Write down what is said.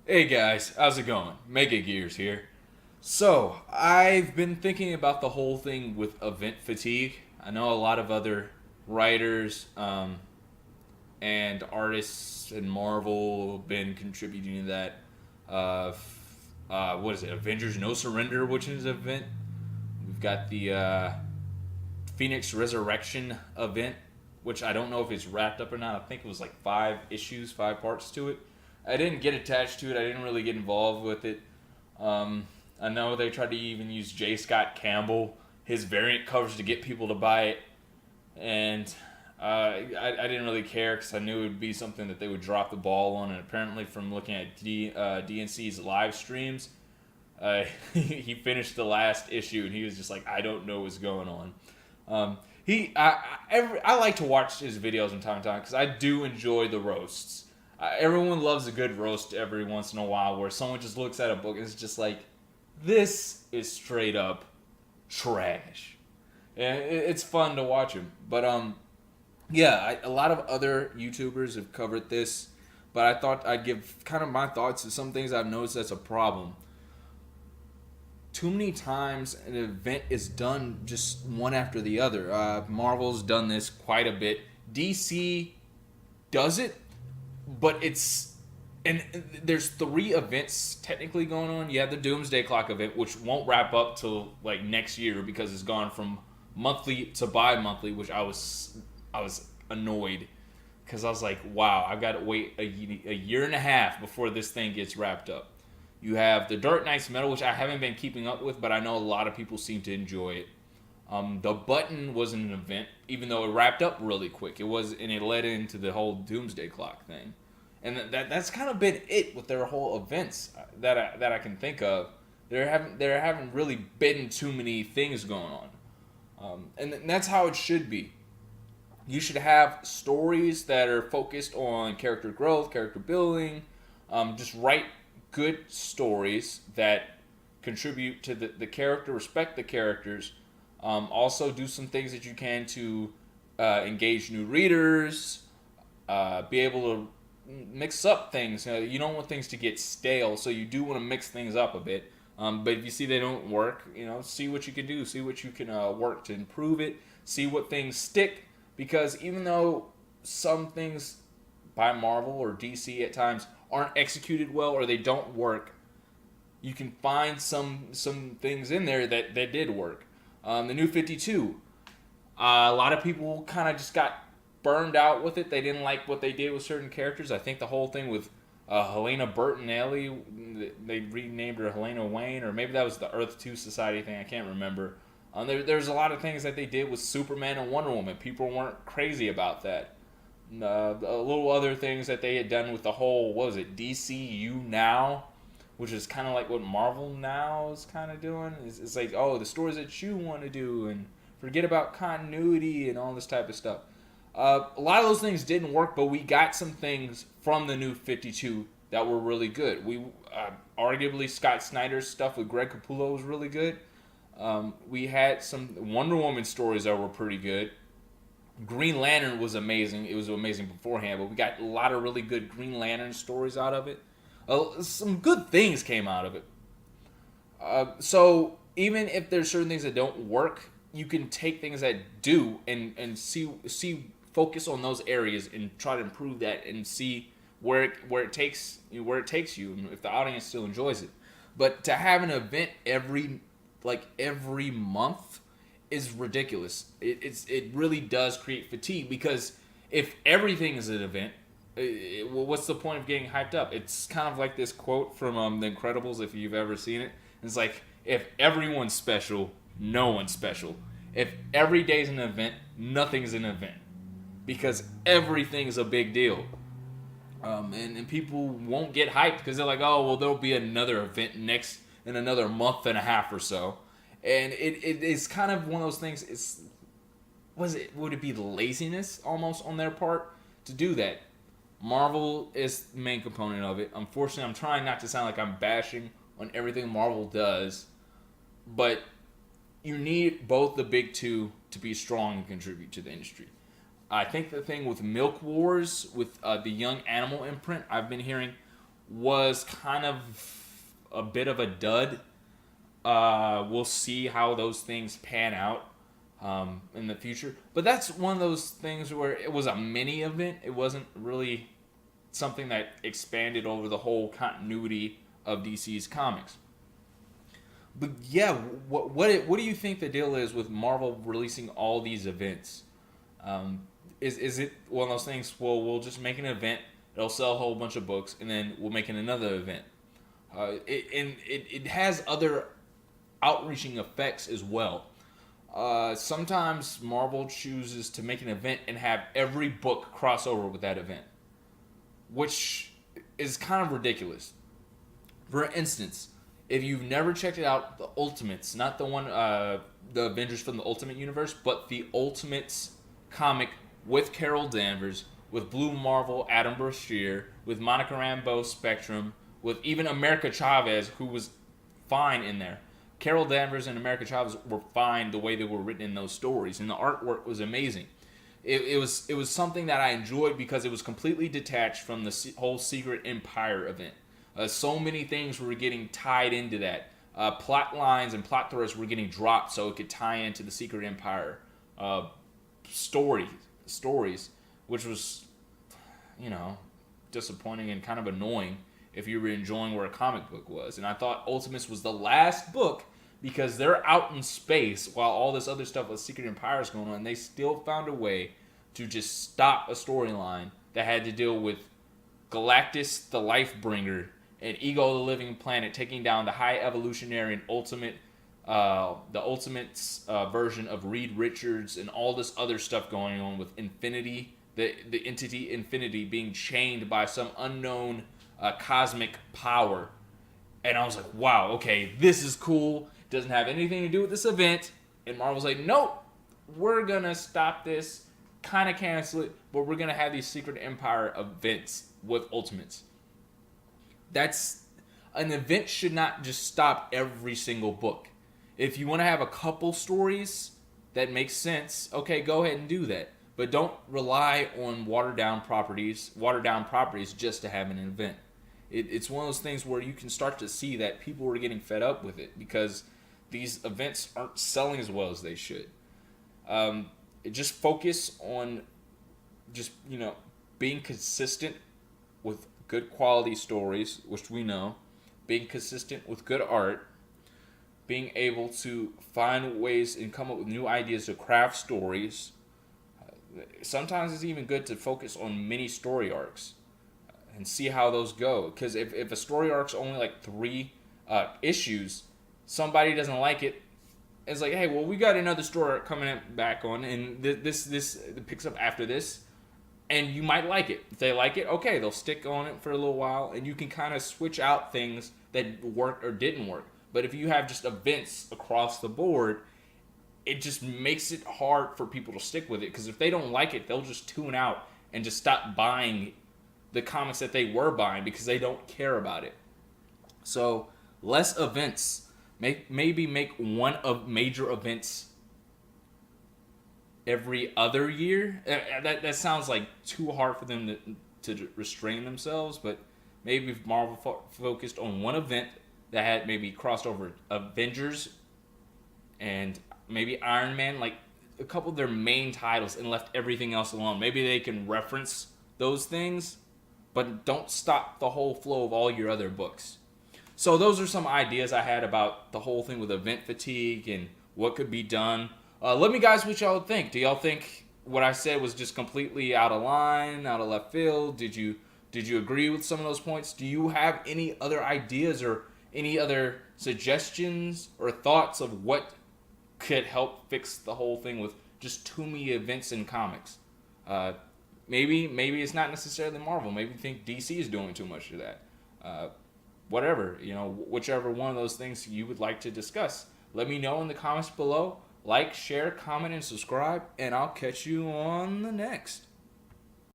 Hey guys, how's it going? Mega Gears here. So, I've been thinking about the whole thing with event fatigue. I know a lot of other writers and artists in Marvel have been contributing to that. What is it? Avengers No Surrender, which is an event. We've got the Phoenix Resurrection event, which I don't know if it's wrapped up or not. I think it was like 5 issues, 5 parts to it. I didn't get attached to it. I didn't really get involved with it. I know they tried to even use J. Scott Campbell, his variant covers, to get people to buy it, and I didn't really care because I knew it would be something that they would drop the ball on. And apparently, from looking at DNC's live streams, he finished the last issue and he was just like, I don't know what's going on. I like to watch his videos from time to time because I do enjoy the roasts. Everyone loves a good roast every once in a while where someone just looks at a book and is just like, this is straight up trash. And it's fun to watch him. But yeah, a lot of other YouTubers have covered this, but I thought I'd give kind of my thoughts to some things I've noticed that's a problem. Too many times an event is done just one after the other. Marvel's done this quite a bit. DC does it, but and there's 3 events technically going on. You have the Doomsday Clock event, which won't wrap up till like next year because it's gone from monthly to bi-monthly, which I was annoyed because I was like, wow, I've got to wait a year and a half before this thing gets wrapped up. You have the Dark Knight's Metal, which I haven't been keeping up with, but I know a lot of people seem to enjoy it. The Button wasn't an event, even though it wrapped up really quick. It was, and it led into the whole Doomsday Clock thing, and that's kind of been it with their whole events that I can think of. There haven't really been too many things going on, and that's how it should be. You should have stories that are focused on character growth, character building. Just write good stories that contribute to the character, respect the characters. Also, do some things that you can to engage new readers, be able to mix up things. You don't want things to get stale, so you do want to mix things up a bit. But if you see they don't work, see what you can do, see what you can work to improve it, see what things stick. Because even though some things by Marvel or DC at times aren't executed well or they don't work, you can find some things in there that did work. The New 52, a lot of people kind of just got burned out with it. They didn't like what they did with certain characters. I think the whole thing with Helena Bertinelli, they renamed her Helena Wayne, or maybe that was the Earth 2 Society thing. I can't remember. There's a lot of things that they did with Superman and Wonder Woman. People weren't crazy about that. A little other things that they had done with the whole, what was it, DCU Now, which is kind of like what Marvel Now is kind of doing. It's like, oh, the stories that you want to do, and forget about continuity and all this type of stuff. A lot of those things didn't work, but we got some things from the New 52 that were really good. Arguably Scott Snyder's stuff with Greg Capullo was really good. We had some Wonder Woman stories that were pretty good. Green Lantern was amazing. It was amazing beforehand, but we got a lot of really good Green Lantern stories out of it. Some good things came out of it. So even if there's certain things that don't work, you can take things that do and see focus on those areas and try to improve that and see where it takes you, and if the audience still enjoys it. But to have an event every month is ridiculous. It really does create fatigue because if everything is an event, what's the point of getting hyped up? It's kind of like this quote from The Incredibles, if you've ever seen it. It's like, if everyone's special, no one's special. If every day's an event, nothing's an event because everything's a big deal. And people won't get hyped because they're like, oh, well, there'll be another event in another month and a half or so. And it is kind of one of those things. Would it be laziness almost on their part to do that? Marvel is the main component of it. Unfortunately, I'm trying not to sound like I'm bashing on everything Marvel does, but you need both the big two to be strong and contribute to the industry. I think the thing with Milk Wars, with the Young Animal imprint, I've been hearing was kind of a bit of a dud. We'll see how those things pan out in the future. But that's one of those things where it was a mini event. It wasn't really something that expanded over the whole continuity of DC's comics. But yeah, what do you think the deal is with Marvel releasing all these events? Is it one of those things? Well, we'll just make an event. It'll sell a whole bunch of books, and then we'll make another event. It has other outreaching effects as well. Sometimes Marvel chooses to make an event and have every book cross over with that event, which is kind of ridiculous. For instance, if you've never checked it out, the Ultimates, not the one, the Avengers from the Ultimate Universe, but the Ultimates comic with Carol Danvers, with Blue Marvel, Adam Brashear, with Monica Rambeau, Spectrum, with even America Chavez, who was fine in there. Carol Danvers and America Chavez were fine the way they were written in those stories, and the artwork was amazing. It was something that I enjoyed because it was completely detached from the whole Secret Empire event. So many things were getting tied into that. Plot lines and plot threads were getting dropped so it could tie into the Secret Empire stories, which was, disappointing and kind of annoying if you were enjoying where a comic book was. And I thought Ultimates was the last book because they're out in space while all this other stuff with Secret Empire is going on. And they still found a way to just stop a storyline that had to deal with Galactus, the Lifebringer, and Ego, the Living Planet, taking down the High Evolutionary and the Ultimates version of Reed Richards, and all this other stuff going on with Infinity, the entity Infinity being chained by some unknown cosmic power. And I was like, wow, okay, this is cool. Doesn't have anything to do with this event. And Marvel's like, nope, we're gonna stop this, kind of cancel it, but we're gonna have these Secret Empire events with Ultimates. That's an event should not just stop every single book. If you want to have a couple stories that make sense, okay, go ahead and do that. But don't rely on watered down properties just to have an event. It's one of those things where you can start to see that people are getting fed up with it because these events aren't selling as well as they should. Just focus on just, being consistent with good quality stories, which we know, being consistent with good art, being able to find ways and come up with new ideas to craft stories. Sometimes it's even good to focus on mini story arcs and see how those go. Because if a story arc's only like 3 issues, somebody doesn't like it. It's like, hey, well, we got another story arc coming back on, and this picks up after this. And you might like it. If they like it, okay, they'll stick on it for a little while, and you can kind of switch out things that worked or didn't work. But if you have just events across the board, it just makes it hard for people to stick with it. Because if they don't like it, they'll just tune out and just stop buying the comics that they were buying because they don't care about it. So less events. Maybe make one of major events every other year. That sounds like too hard for them to restrain themselves, but maybe if Marvel focused on one event that had maybe crossed over Avengers and maybe Iron Man, like a couple of their main titles, and left everything else alone. Maybe they can reference those things, but don't stop the whole flow of all your other books. So those are some ideas I had about the whole thing with event fatigue and what could be done. Let me guys what y'all think. Do y'all think what I said was just completely out of line, out of left field? Did you agree with some of those points? Do you have any other ideas or any other suggestions or thoughts of what could help fix the whole thing with just too many events in comics? Maybe it's not necessarily Marvel. Maybe you think DC is doing too much of that. Whatever, whichever one of those things you would like to discuss. Let me know in the comments below. Like, share, comment, and subscribe, and I'll catch you on the next.